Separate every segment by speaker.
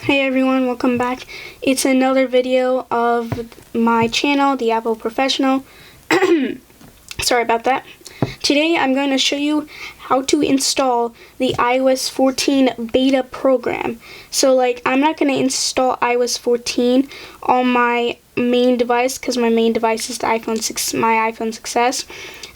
Speaker 1: Hey everyone, welcome back. It's another video of my channel, The Apple Professional. Sorry about that. Today I'm going to show you how to install the iOS 14 beta program. So I'm not going to install iOS 14 on my main device because my main device is the iPhone 6, my iPhone 6s.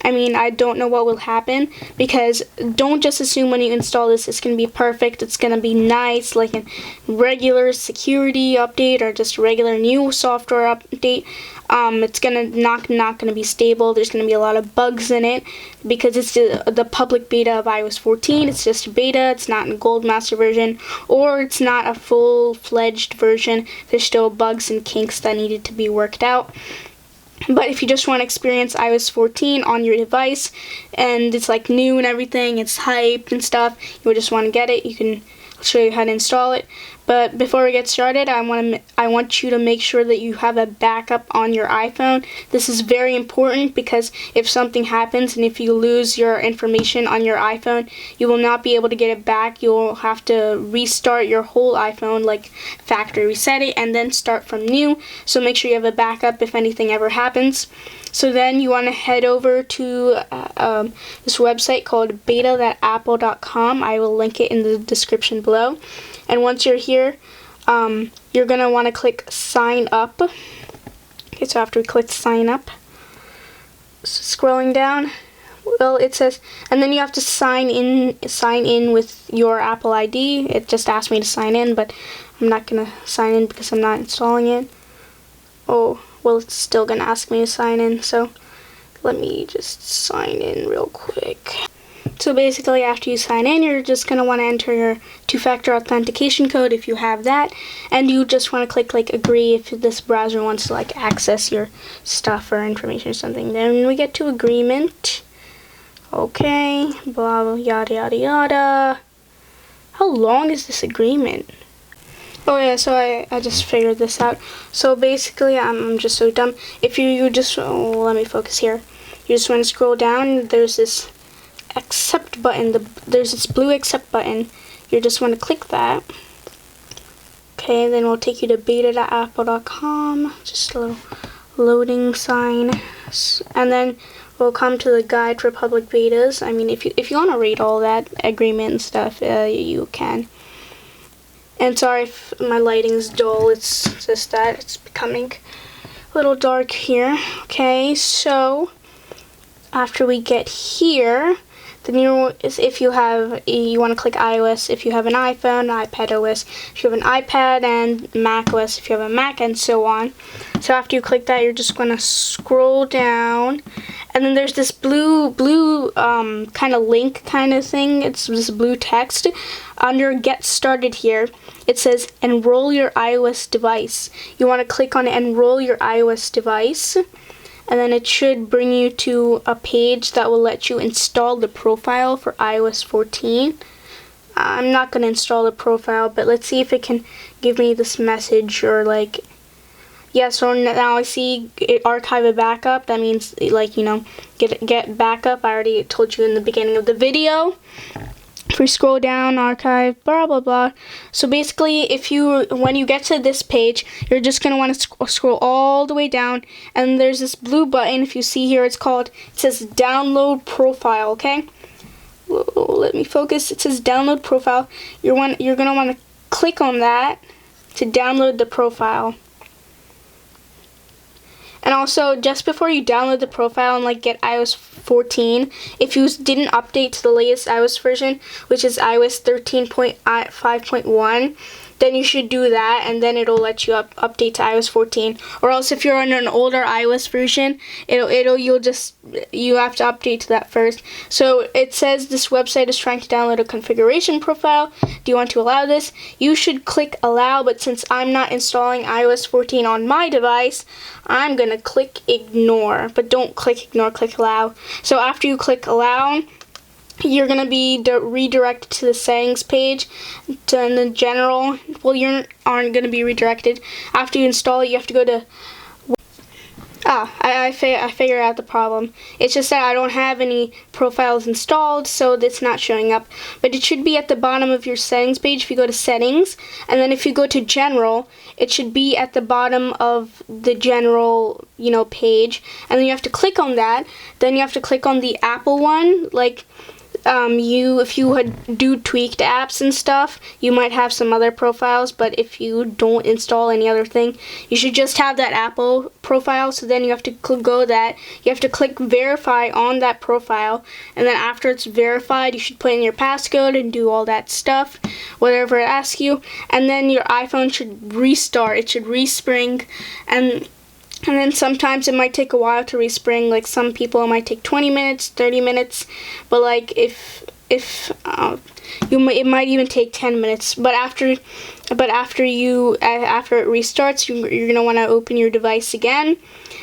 Speaker 1: I don't know what will happen, because don't just assume when you install this it's going to be perfect, it's going to be nice, like a regular security update or just regular new software update. It's not going to be stable. There's going to be a lot of bugs in it because it's the public beta of iOS 14. It's just a beta. It's not a gold master version, or it's not a full-fledged version. There's still bugs and kinks that needed to be worked out. But if you just want to experience iOS 14 on your device, and it's like new and everything, it's hyped and stuff, you would just want to get it, I'll show you how to install it. But before we get started, I want you to make sure that you have a backup on your iPhone. This is very important because if something happens and if you lose your information on your iPhone, you will not be able to get it back. You'll have to restart your whole iPhone, like factory reset it, and then start from new. So make sure you have a backup if anything ever happens. So then you want to head over to this website called beta.apple.com. I will link it in the description below. And once you're here, you're going to want to click sign up. Okay, so after we click sign up, scrolling down, well, it says, and then you have to sign in with your Apple ID. It just asked me to sign in, but I'm not going to sign in because I'm not installing it. Oh, well, it's still going to ask me to sign in, so let me just sign in real quick. So basically, after you sign in, you're just going to want to enter your two-factor authentication code if you have that, and you just want to click agree if this browser wants to access your stuff or information or something. Then we get to agreement. Okay, blah, blah, yada, yada, yada. How long is this agreement? Oh yeah, so I just figured this out. So basically, I'm just so dumb. If you just, let me focus here. You just want to scroll down, there's this accept button, there's this blue accept button. You just want to click that. Okay, then we'll take you to beta.apple.com, just a little loading sign. And then we'll come to the guide for public betas. If you want to read all that agreement and stuff, you can. And sorry if my lighting's dull, it's just that it's becoming a little dark here. Okay, so after we get here, then if you want to click iOS if you have an iPhone, iPad OS if you have an iPad, and Mac OS if you have a Mac, and so on. So after you click that, you're just going to scroll down, and then there's this blue kind of link kind of thing. It's this blue text under Get Started here. It says enroll your iOS device. You want to click on enroll your iOS device, and then it should bring you to a page that will let you install the profile for iOS 14. I'm not going to install the profile, but let's see if it can give me this message, or yeah, so now I see archive a backup. That means get backup. I already told you in the beginning of the video. If we scroll down, archive, blah blah blah. So basically, when you get to this page, you're just gonna want to scroll all the way down, and there's this blue button. If you see here, it says download profile. Okay, let me focus. It says download profile. You're gonna want to click on that to download the profile. And also, just before you download the profile and get iOS 14, if you didn't update to the latest iOS version, which is iOS 13.5.1, then you should do that, and then it'll let you update to iOS 14. Or else, if you're on an older iOS version, you have to update to that first. So it says this website is trying to download a configuration profile. Do you want to allow this? You should click allow, but since I'm not installing iOS 14 on my device, I'm gonna click ignore. But don't click ignore, click allow. So after you click allow, you're going to be redirected to the settings page, to the general. Well, you aren't going to be redirected. After you install it, you have to go to I figured out the problem. It's just that I don't have any profiles installed, so it's not showing up. But it should be at the bottom of your settings page if you go to settings, and then if you go to general, it should be at the bottom of the general, page, and then you have to click on that. Then you have to click on the Apple one, like if you do tweaked apps and stuff, you might have some other profiles, but if you don't install any other thing, you should just have that Apple profile. So then you have to you have to click verify on that profile, and then after it's verified, you should put in your passcode and do all that stuff, whatever it asks you, and then your iPhone should restart. It should respring, and then sometimes it might take a while to respring. Like some people, it might take 20 minutes, 30 minutes, but like it might even take 10 minutes. But after it restarts, you're gonna want to open your device again,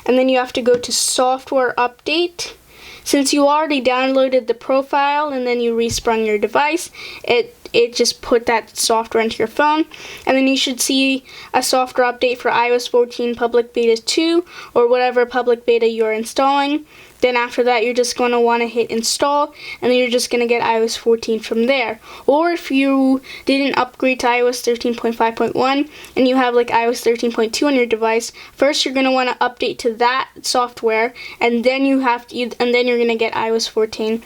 Speaker 1: and then you have to go to software update. Since you already downloaded the profile and then you resprung your device, it just put that software into your phone, and then you should see a software update for iOS 14 Public Beta 2 or whatever public beta you're installing. Then after that, you're just going to want to hit install, and then you're just going to get iOS 14 from there. Or if you didn't upgrade to iOS 13.5.1 and you have like iOS 13.2 on your device, first you're going to want to update to that software, and then you're going to get iOS 14.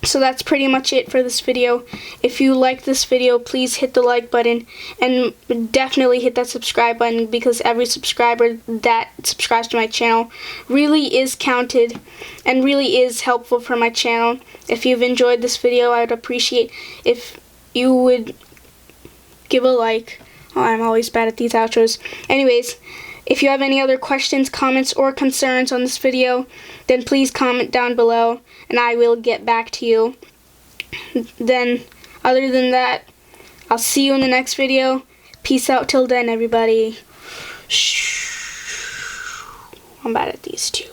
Speaker 1: So that's pretty much it for this video. If you like this video, please hit the like button and definitely hit that subscribe button, because every subscriber that subscribes to my channel really is counted and really is helpful for my channel. If you've enjoyed this video, I would appreciate if you would give a like. Oh, I'm always bad at these outros. Anyways, if you have any other questions, comments, or concerns on this video, then please comment down below, and I will get back to you. Then, other than that, I'll see you in the next video. Peace out till then, everybody. I'm bad at these two.